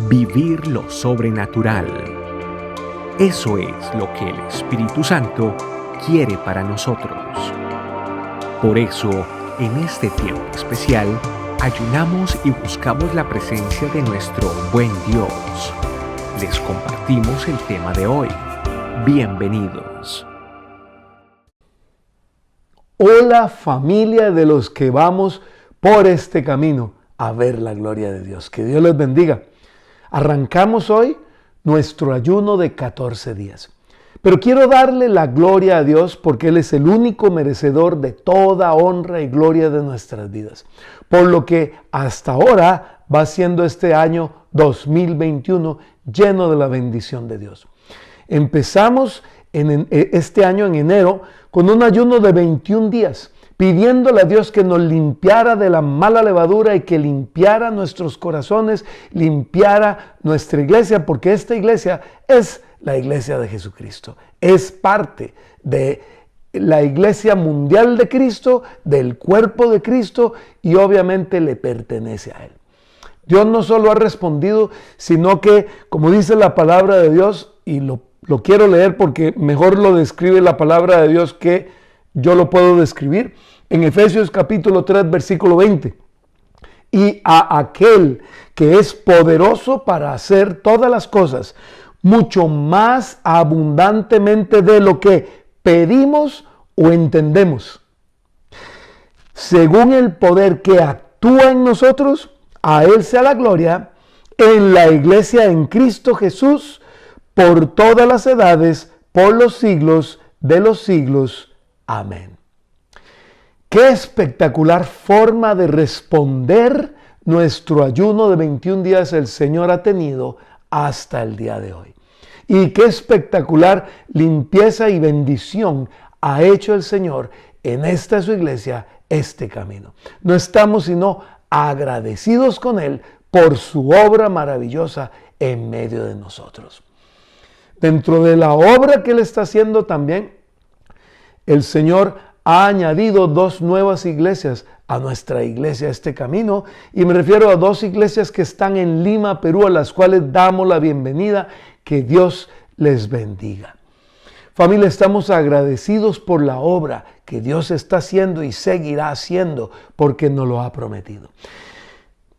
Vivir lo sobrenatural. Eso es lo que el Espíritu Santo quiere para nosotros. Por eso, en este tiempo especial, ayunamos y buscamos la presencia de nuestro buen Dios. Les compartimos el tema de hoy. Bienvenidos. Hola familia de los que vamos por este camino a ver la gloria de Dios. Que Dios les bendiga. Arrancamos hoy nuestro ayuno de 14 días. Pero quiero darle la gloria a Dios porque Él es el único merecedor de toda honra y gloria de nuestras vidas. Por lo que hasta ahora va siendo este año 2021 lleno de la bendición de Dios. Empezamos este año en enero con un ayuno de 21 días, pidiéndole a Dios que nos limpiara de la mala levadura y que limpiara nuestros corazones, limpiara nuestra iglesia, porque esta iglesia es la iglesia de Jesucristo. Es parte de la iglesia mundial de Cristo, del cuerpo de Cristo, y obviamente le pertenece a Él. Dios no solo ha respondido, sino que, como dice la palabra de Dios, y lo quiero leer porque mejor lo describe la palabra de Dios que yo lo puedo describir. En Efesios capítulo 3, versículo 20. Y a aquel que es poderoso para hacer todas las cosas, mucho más abundantemente de lo que pedimos o entendemos, según el poder que actúa en nosotros, a Él sea la gloria en la iglesia en Cristo Jesús, por todas las edades, por los siglos de los siglos. Amén. Qué espectacular forma de responder nuestro ayuno de 21 días el Señor ha tenido hasta el día de hoy. Y qué espectacular limpieza y bendición ha hecho el Señor en esta su iglesia, este camino. No estamos sino agradecidos con Él por su obra maravillosa en medio de nosotros. Dentro de la obra que Él está haciendo también, el Señor ha añadido 2 nuevas iglesias a nuestra iglesia, a este camino, y me refiero a 2 iglesias que están en Lima, Perú, a las cuales damos la bienvenida. Que Dios les bendiga. Familia, estamos agradecidos por la obra que Dios está haciendo y seguirá haciendo porque nos lo ha prometido.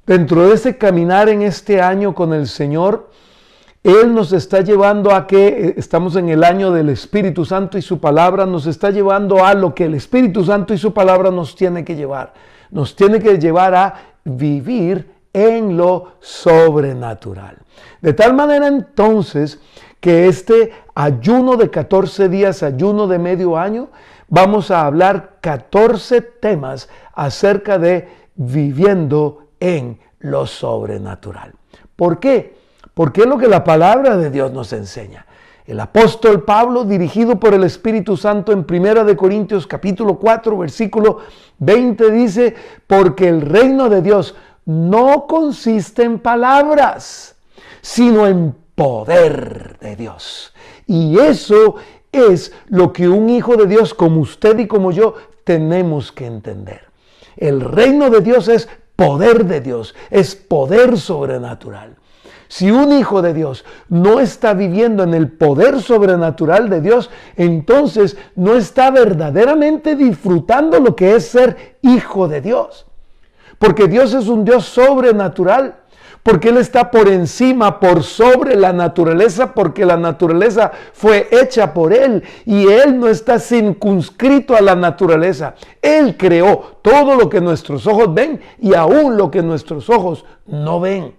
Dentro de ese caminar en este año con el Señor, Él nos está llevando a que estamos en el año del Espíritu Santo y su palabra nos está llevando a lo que el Espíritu Santo y su palabra nos tiene que llevar. Nos tiene que llevar a vivir en lo sobrenatural. De tal manera entonces que este ayuno de 14 días, ayuno de medio año, vamos a hablar 14 temas acerca de viviendo en lo sobrenatural. ¿Por qué? Porque es lo que la palabra de Dios nos enseña. El apóstol Pablo, dirigido por el Espíritu Santo en 1 Corintios capítulo 4, versículo 20, dice, porque el reino de Dios no consiste en palabras, sino en poder de Dios. Y eso es lo que un hijo de Dios como usted y como yo tenemos que entender. El reino de Dios es poder de Dios, es poder sobrenatural. Si un hijo de Dios no está viviendo en el poder sobrenatural de Dios, entonces no está verdaderamente disfrutando lo que es ser hijo de Dios. Porque Dios es un Dios sobrenatural, porque Él está por encima, por sobre la naturaleza, porque la naturaleza fue hecha por Él y Él no está circunscrito a la naturaleza. Él creó todo lo que nuestros ojos ven y aún lo que nuestros ojos no ven.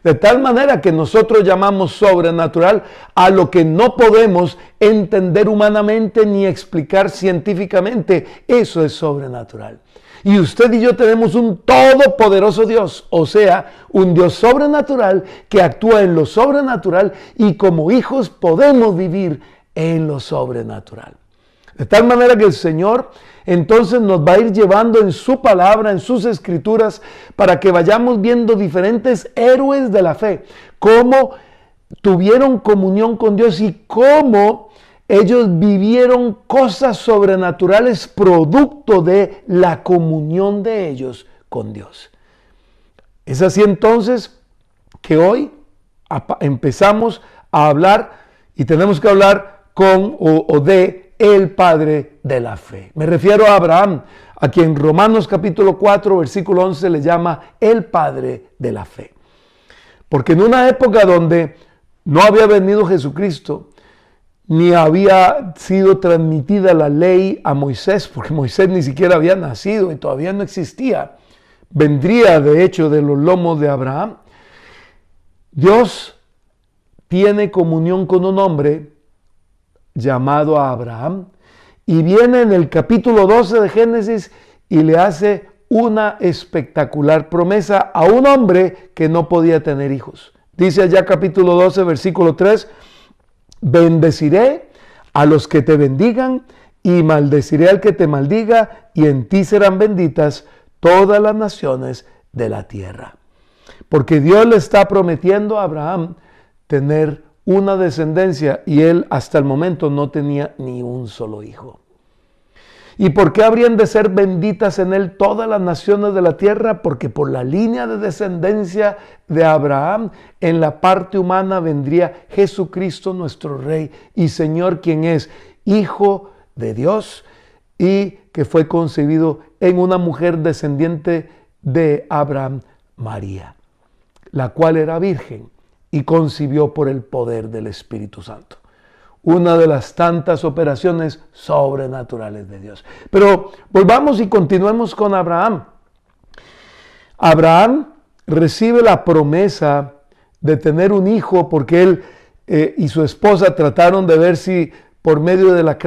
De tal manera que nosotros llamamos sobrenatural a lo que no podemos entender humanamente ni explicar científicamente. Eso es sobrenatural. Y usted y yo tenemos un todopoderoso Dios, o sea, un Dios sobrenatural que actúa en lo sobrenatural y como hijos podemos vivir en lo sobrenatural. De tal manera que el Señor entonces nos va a ir llevando en su palabra, en sus escrituras, para que vayamos viendo diferentes héroes de la fe, cómo tuvieron comunión con Dios y cómo ellos vivieron cosas sobrenaturales producto de la comunión de ellos con Dios. Es así entonces que hoy empezamos a hablar y tenemos que hablar con o de el padre de la fe. Me refiero a Abraham, a quien Romanos capítulo 4, versículo 11 le llama el padre de la fe. Porque en una época donde no había venido Jesucristo, ni había sido transmitida la ley a Moisés, porque Moisés ni siquiera había nacido y todavía no existía, vendría de hecho de los lomos de Abraham. Dios tiene comunión con un hombre llamado Abraham y viene en el capítulo 12 de Génesis y le hace una espectacular promesa a un hombre que no podía tener hijos. Dice allá capítulo 12 versículo 3: bendeciré a los que te bendigan y maldeciré al que te maldiga, y en ti serán benditas todas las naciones de la tierra. Porque Dios le está prometiendo a Abraham tener una descendencia y él hasta el momento no tenía ni un solo hijo. ¿Y por qué habrían de ser benditas en él todas las naciones de la tierra? Porque por la línea de descendencia de Abraham, en la parte humana vendría Jesucristo nuestro Rey y Señor, quien es Hijo de Dios y que fue concebido en una mujer descendiente de Abraham, María, la cual era virgen y concibió por el poder del Espíritu Santo. Una de las tantas operaciones sobrenaturales de Dios. Pero volvamos y continuemos con Abraham. Abraham recibe la promesa de tener un hijo porque él y su esposa trataron de ver si por medio de la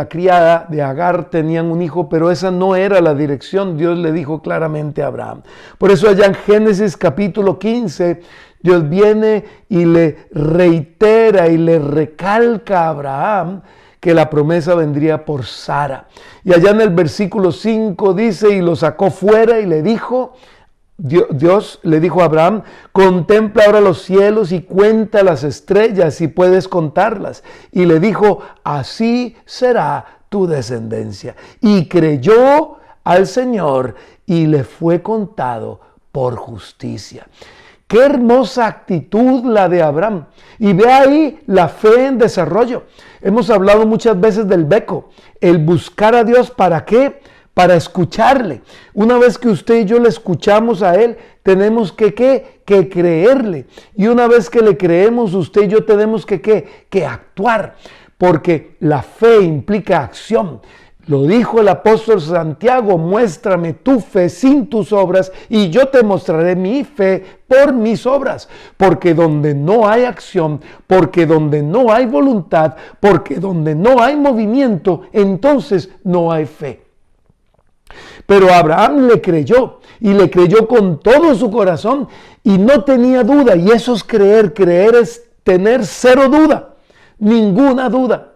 criada de Agar tenían un hijo, pero esa no era la dirección. Dios le dijo claramente a Abraham. Por eso allá en Génesis capítulo 15, Dios viene y le reitera y le recalca a Abraham que la promesa vendría por Sara. Y allá en el versículo 5 dice: y lo sacó fuera y le dijo, Dios le dijo a Abraham: contempla ahora los cielos y cuenta las estrellas si puedes contarlas. Y le dijo: así será tu descendencia. Y creyó al Señor y le fue contado por justicia. Qué hermosa actitud la de Abraham. Y ve ahí la fe en desarrollo. Hemos hablado muchas veces del beco, el buscar a Dios. ¿Para qué? Para escucharle. Una vez que usted y yo le escuchamos a Él, tenemos que creerle. Y una vez que le creemos, usted y yo tenemos que actuar. Porque la fe implica acción. Lo dijo el apóstol Santiago: muéstrame tu fe sin tus obras y yo te mostraré mi fe por mis obras. Porque donde no hay acción, porque donde no hay voluntad, porque donde no hay movimiento, entonces no hay fe. Pero Abraham le creyó y le creyó con todo su corazón y no tenía duda. Y eso es creer. Creer es tener cero duda, ninguna duda.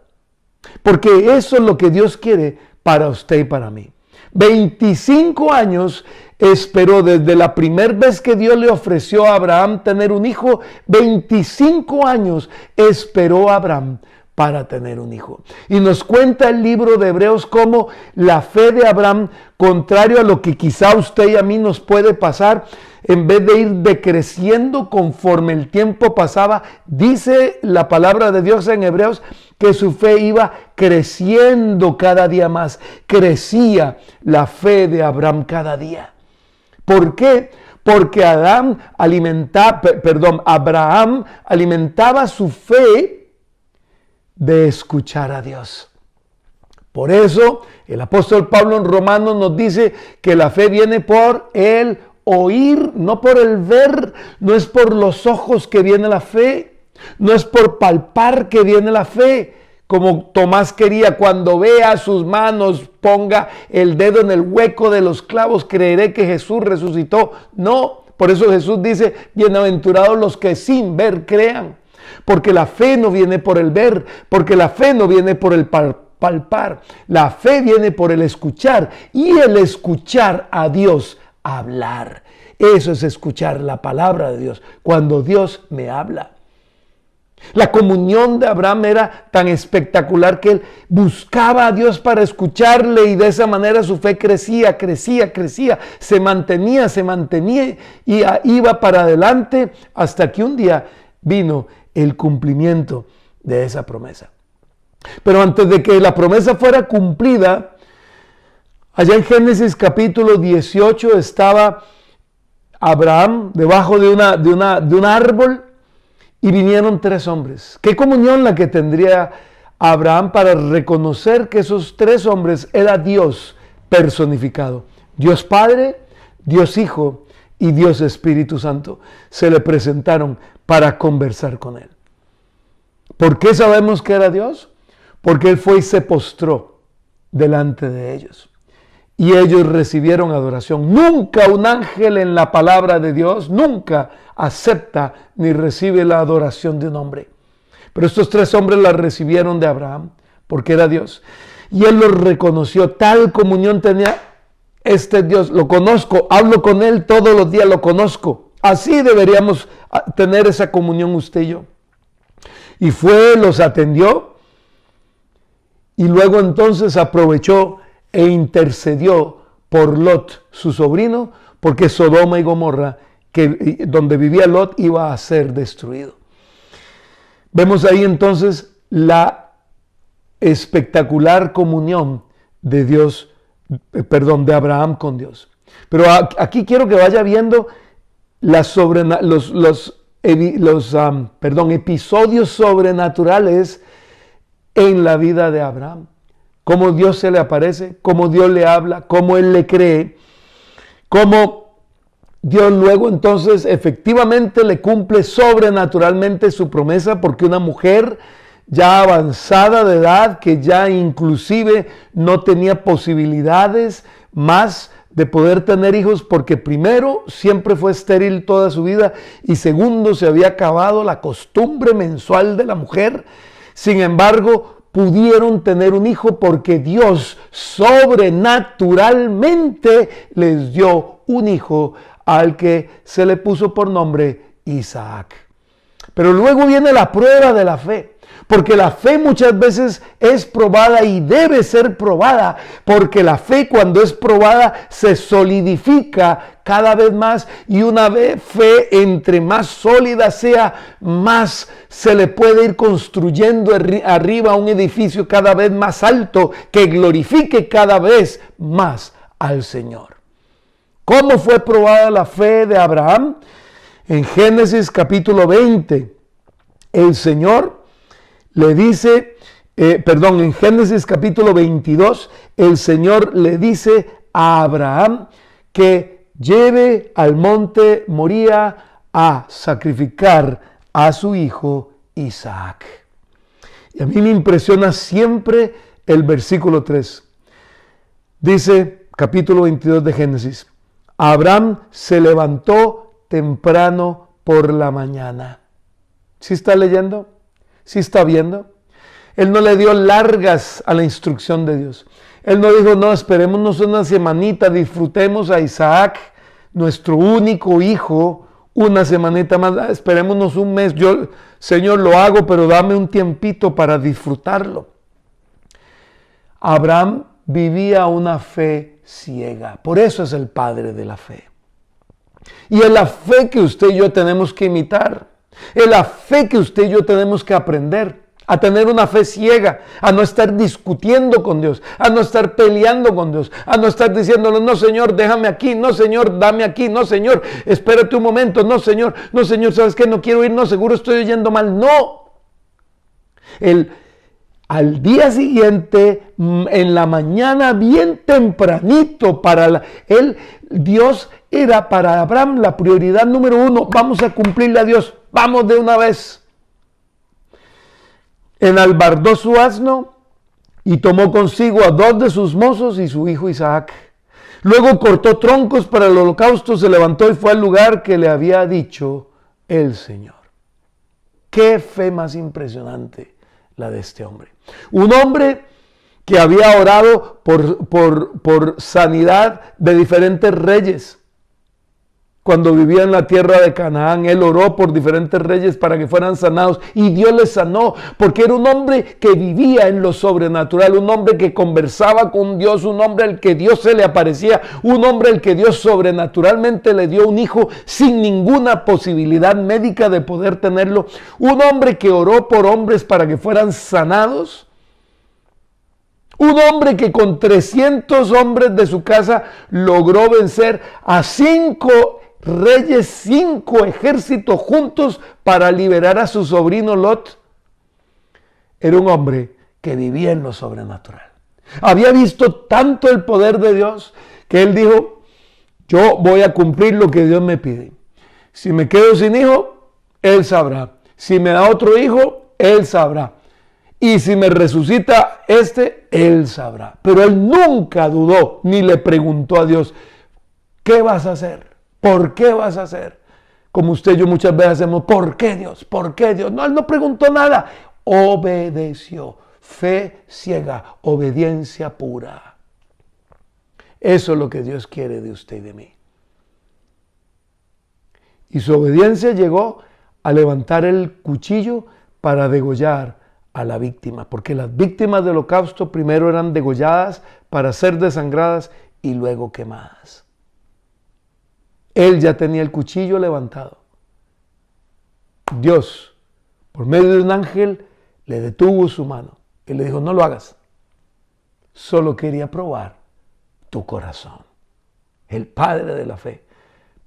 Porque eso es lo que Dios quiere para usted y para mí. 25 años esperó desde la primera vez que Dios le ofreció a Abraham tener un hijo. 25 años esperó Abraham para tener un hijo. Y nos cuenta el libro de Hebreos cómo la fe de Abraham, contrario a lo que quizá usted y a mí nos puede pasar, en vez de ir decreciendo conforme el tiempo pasaba, dice la palabra de Dios en Hebreos que su fe iba creciendo cada día más. Crecía la fe de Abraham cada día. ¿Por qué? Porque Abraham alimentaba su fe de escuchar a Dios. Por eso el apóstol Pablo en Romanos nos dice que la fe viene por el oír, no por el ver. No es por los ojos que viene la fe, no es por palpar que viene la fe, como Tomás quería: cuando vea sus manos, ponga el dedo en el hueco de los clavos, creeré que Jesús resucitó. No, por eso Jesús dice: bienaventurados los que sin ver crean. Porque la fe no viene por el ver, porque la fe no viene por el palpar. La fe viene por el escuchar, y el escuchar a Dios hablar. Eso es escuchar la palabra de Dios, cuando Dios me habla. La comunión de Abraham era tan espectacular que él buscaba a Dios para escucharle y de esa manera su fe crecía, se mantenía y iba para adelante hasta que un día vino el cumplimiento de esa promesa. Pero antes de que la promesa fuera cumplida, allá en Génesis capítulo 18 estaba Abraham debajo de un árbol y vinieron 3 hombres. ¿Qué comunión la que tendría Abraham para reconocer que esos 3 hombres era Dios personificado? Dios Padre, Dios Hijo y Dios Espíritu Santo se le presentaron para conversar con él. ¿Por qué sabemos que era Dios? Porque él fue y se postró delante de ellos. Y ellos recibieron adoración. Nunca un ángel en la palabra de Dios, nunca acepta ni recibe la adoración de un hombre. Pero estos 3 hombres la recibieron de Abraham, porque era Dios. Y él los reconoció, tal comunión tenía este Dios. Lo conozco, hablo con él todos los días, lo conozco. Así deberíamos tener esa comunión usted y yo. Y fue, los atendió, y luego entonces aprovechó e intercedió por Lot, su sobrino, porque Sodoma y Gomorra, donde vivía Lot, iba a ser destruido. Vemos ahí entonces la espectacular comunión de de Abraham con Dios. Pero aquí quiero que vaya viendo episodios sobrenaturales en la vida de Abraham. Cómo Dios se le aparece, cómo Dios le habla, cómo él le cree, cómo Dios luego entonces efectivamente le cumple sobrenaturalmente su promesa, porque una mujer ya avanzada de edad, que ya inclusive no tenía posibilidades más de poder tener hijos, porque primero siempre fue estéril toda su vida y segundo se había acabado la costumbre mensual de la mujer. Sin embargo, pudieron tener un hijo porque Dios sobrenaturalmente les dio un hijo al que se le puso por nombre Isaac. Pero luego viene la prueba de la fe, porque la fe muchas veces es probada y debe ser probada, porque la fe cuando es probada se solidifica cada vez más, y una fe entre más sólida sea, más se le puede ir construyendo arriba un edificio cada vez más alto que glorifique cada vez más al Señor. ¿Cómo fue probada la fe de Abraham? En Génesis capítulo 20, el Señor le dice, en Génesis capítulo 22, el Señor le dice a Abraham que lleve al monte Moría a sacrificar a su hijo Isaac. Y a mí me impresiona siempre el versículo 3. Dice, capítulo 22 de Génesis, Abraham se levantó temprano por la mañana. ¿Sí está leyendo? ¿Sí está viendo? Él no le dio largas a la instrucción de Dios. Él no dijo, no, esperémonos una semanita, disfrutemos a Isaac, nuestro único hijo, una semanita más, esperémonos un mes. Yo, Señor, lo hago, pero dame un tiempito para disfrutarlo. Abraham vivía una fe ciega. Por eso es el padre de la fe. Y es la fe que usted y yo tenemos que imitar. Es la fe que usted y yo tenemos que aprender. A tener una fe ciega, a no estar discutiendo con Dios, a no estar peleando con Dios, a no estar diciéndole, no Señor, déjame aquí, no Señor, dame aquí, no Señor, espérate un momento, no Señor, ¿sabes qué? No quiero ir, no, seguro estoy oyendo mal, no. Al día siguiente, en la mañana, bien tempranito, Dios era para Abraham la prioridad número 1, vamos a cumplirle a Dios, vamos de una vez. Enalbardó su asno y tomó consigo a 2 de sus mozos y su hijo Isaac. Luego cortó troncos para el holocausto, se levantó y fue al lugar que le había dicho el Señor. Qué fe más impresionante la de este hombre. Un hombre que había orado por sanidad de diferentes reyes. Cuando vivía en la tierra de Canaán, él oró por diferentes reyes para que fueran sanados y Dios les sanó, porque era un hombre que vivía en lo sobrenatural, un hombre que conversaba con Dios, un hombre al que Dios se le aparecía, un hombre al que Dios sobrenaturalmente le dio un hijo sin ninguna posibilidad médica de poder tenerlo, un hombre que oró por hombres para que fueran sanados. Un hombre que con 300 hombres de su casa logró vencer a 5 reyes, 5 ejércitos juntos para liberar a su sobrino Lot. Era un hombre que vivía en lo sobrenatural. Había visto tanto el poder de Dios que él dijo, yo voy a cumplir lo que Dios me pide. Si me quedo sin hijo, Él sabrá. Si me da otro hijo, Él sabrá. Y si me resucita Él sabrá. Pero él nunca dudó ni le preguntó a Dios, ¿qué vas a hacer? ¿Por qué vas a hacer? Como usted y yo muchas veces hacemos, ¿por qué Dios? ¿Por qué Dios? No, él no preguntó nada. Obedeció. Fe ciega, obediencia pura. Eso es lo que Dios quiere de usted y de mí. Y su obediencia llegó a levantar el cuchillo para degollar a la víctima, porque las víctimas del holocausto primero eran degolladas para ser desangradas y luego quemadas. Él ya tenía el cuchillo levantado. Dios, por medio de un ángel, le detuvo su mano y le dijo, no lo hagas. Solo quería probar tu corazón. El Padre de la fe.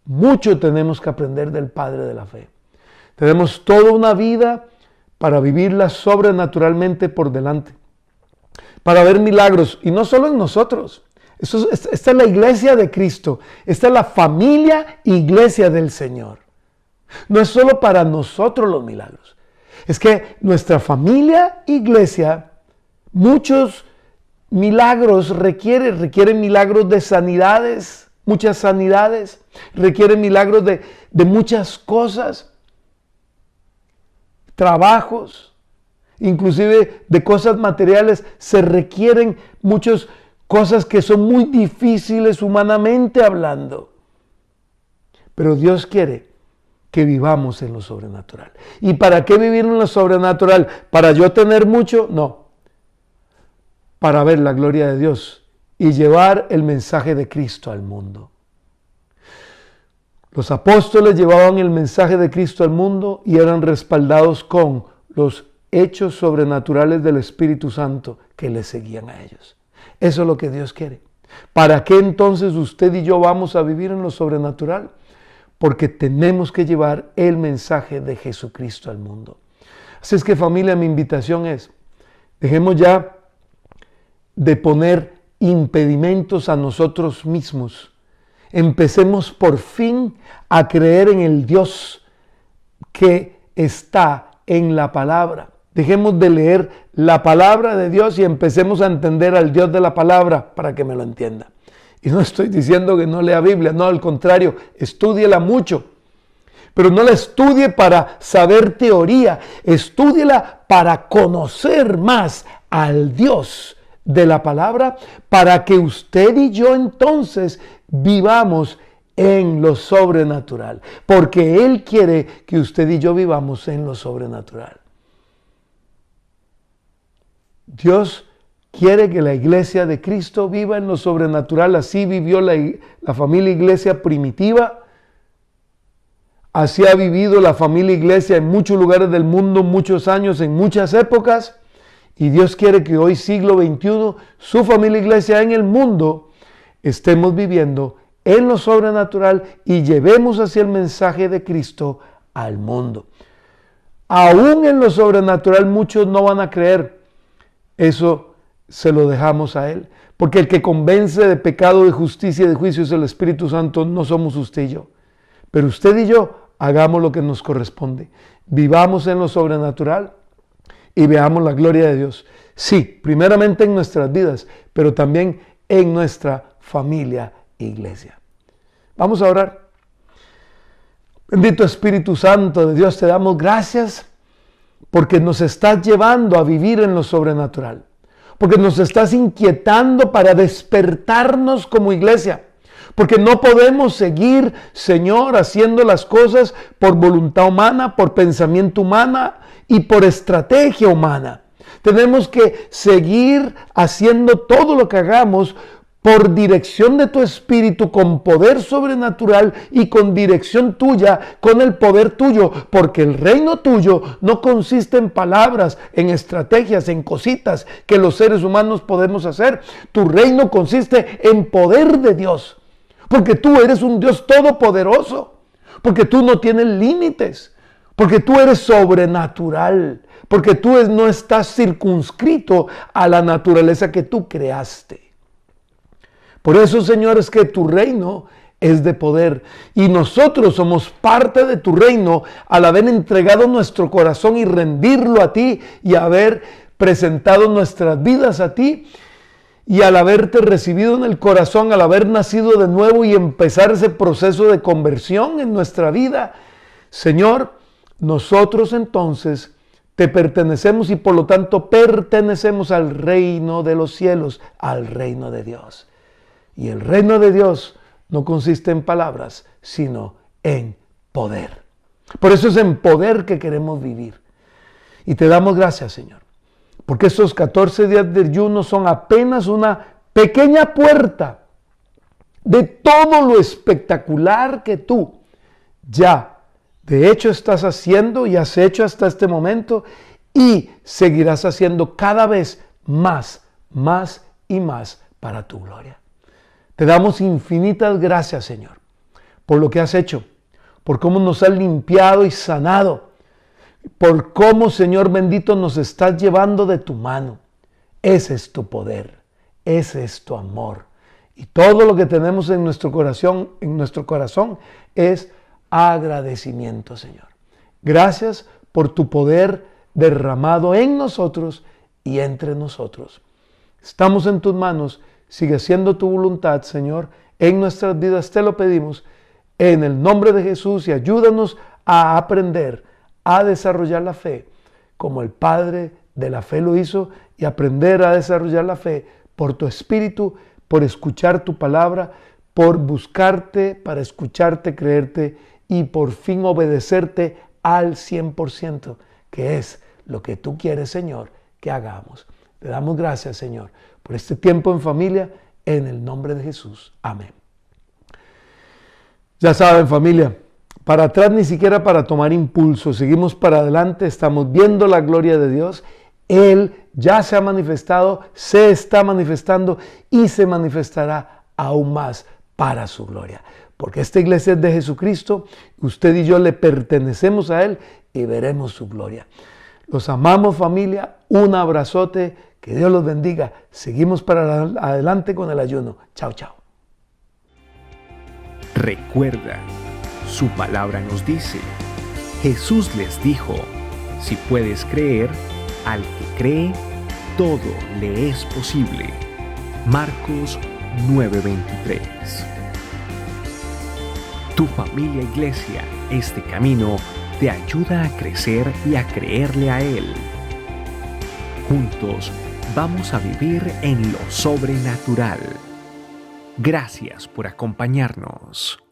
Mucho tenemos que aprender del Padre de la fe. Tenemos toda una vida para vivirla sobrenaturalmente por delante, para ver milagros, y no solo en nosotros. Esta es la iglesia de Cristo, esta es la familia iglesia del Señor. No es solo para nosotros los milagros, es que nuestra familia iglesia, muchos milagros requieren milagros de sanidades, muchas sanidades, requieren milagros de muchas cosas. Trabajos, inclusive de cosas materiales, se requieren muchas cosas que son muy difíciles humanamente hablando. Pero Dios quiere que vivamos en lo sobrenatural. ¿Y para qué vivir en lo sobrenatural? ¿Para yo tener mucho? No. Para ver la gloria de Dios y llevar el mensaje de Cristo al mundo. Los apóstoles llevaban el mensaje de Cristo al mundo y eran respaldados con los hechos sobrenaturales del Espíritu Santo que les seguían a ellos. Eso es lo que Dios quiere. ¿Para qué entonces usted y yo vamos a vivir en lo sobrenatural? Porque tenemos que llevar el mensaje de Jesucristo al mundo. Así es que, familia, mi invitación es, dejemos ya de poner impedimentos a nosotros mismos. Empecemos por fin a creer en el Dios que está en la palabra. Dejemos de leer la palabra de Dios y empecemos a entender al Dios de la palabra para que me lo entienda. Y no estoy diciendo que no lea Biblia, no, al contrario, estúdiela mucho. Pero no la estudie para saber teoría, estúdiela para conocer más al Dios de la palabra, para que usted y yo entonces vivamos en lo sobrenatural, porque Él quiere que usted y yo vivamos en lo sobrenatural. Dios quiere que la iglesia de Cristo viva en lo sobrenatural. Así vivió la familia iglesia primitiva. Así ha vivido la familia iglesia en muchos lugares del mundo, muchos años, en muchas épocas. Y Dios quiere que hoy, siglo XXI, su familia iglesia en el mundo, estemos viviendo en lo sobrenatural y llevemos así el mensaje de Cristo al mundo. Aún en lo sobrenatural muchos no van a creer. Eso se lo dejamos a Él. Porque el que convence de pecado, de justicia y de juicio es el Espíritu Santo, no somos usted y yo. Pero usted y yo hagamos lo que nos corresponde. Vivamos en lo sobrenatural y veamos la gloria de Dios. Sí, primeramente en nuestras vidas, pero también en nuestra familia iglesia. Vamos a orar. Bendito Espíritu Santo de Dios, te damos gracias porque nos estás llevando a vivir en lo sobrenatural, porque nos estás inquietando para despertarnos como iglesia, Porque no podemos seguir, Señor, haciendo las cosas por voluntad humana, por pensamiento humana y por estrategia humana. Tenemos que seguir haciendo todo lo que hagamos por dirección de tu Espíritu, con poder sobrenatural y con dirección tuya, con el poder tuyo, porque el reino tuyo no consiste en palabras, en estrategias, en cositas que los seres humanos podemos hacer. Tu reino consiste en poder de Dios, porque tú eres un Dios todopoderoso, porque tú no tienes límites, porque tú eres sobrenatural, porque tú no estás circunscrito a la naturaleza que tú creaste. Por eso, Señor, es que tu reino es de poder y nosotros somos parte de tu reino al haber entregado nuestro corazón y rendirlo a ti y haber presentado nuestras vidas a ti y al haberte recibido en el corazón, al haber nacido de nuevo y empezar ese proceso de conversión en nuestra vida. Señor, nosotros entonces te pertenecemos y por lo tanto pertenecemos al reino de los cielos, al reino de Dios. Y el reino de Dios no consiste en palabras, sino en poder. Por eso es en poder que queremos vivir. Y te damos gracias, Señor, porque estos 14 días de ayuno son apenas una pequeña puerta de todo lo espectacular que tú ya, de hecho, estás haciendo y has hecho hasta este momento y seguirás haciendo cada vez más y más para tu gloria. Te damos infinitas gracias, Señor, por lo que has hecho, por cómo nos has limpiado y sanado, por cómo, Señor bendito, nos estás llevando de tu mano. Ese es tu poder, ese es tu amor. Y todo lo que tenemos en nuestro corazón es agradecimiento, Señor. Gracias por tu poder derramado en nosotros y entre nosotros. Estamos en tus manos. Sigue siendo tu voluntad, Señor, en nuestras vidas. Te lo pedimos en el nombre de Jesús y ayúdanos a aprender a desarrollar la fe como el Padre de la fe lo hizo y aprender a desarrollar la fe por tu Espíritu, por escuchar tu palabra, por buscarte, para escucharte, creerte y por fin obedecerte al 100%, que es lo que tú quieres, Señor, que hagamos. Te damos gracias, Señor, por este tiempo en familia, en el nombre de Jesús. Amén. Ya saben, familia, para atrás ni siquiera para tomar impulso. Seguimos para adelante, estamos viendo la gloria de Dios. Él ya se ha manifestado, se está manifestando y se manifestará aún más para su gloria. Porque esta iglesia es de Jesucristo, usted y yo le pertenecemos a Él y veremos su gloria. Los amamos, familia, un abrazote, que Dios los bendiga. Seguimos para adelante con el ayuno. Chao, chao. Recuerda, su palabra nos dice, Jesús les dijo, si puedes creer, al que cree, todo le es posible. Marcos 9:23. Tu familia Iglesia, este camino te ayuda a crecer y a creerle a Él. Juntos vamos a vivir en lo sobrenatural. Gracias por acompañarnos.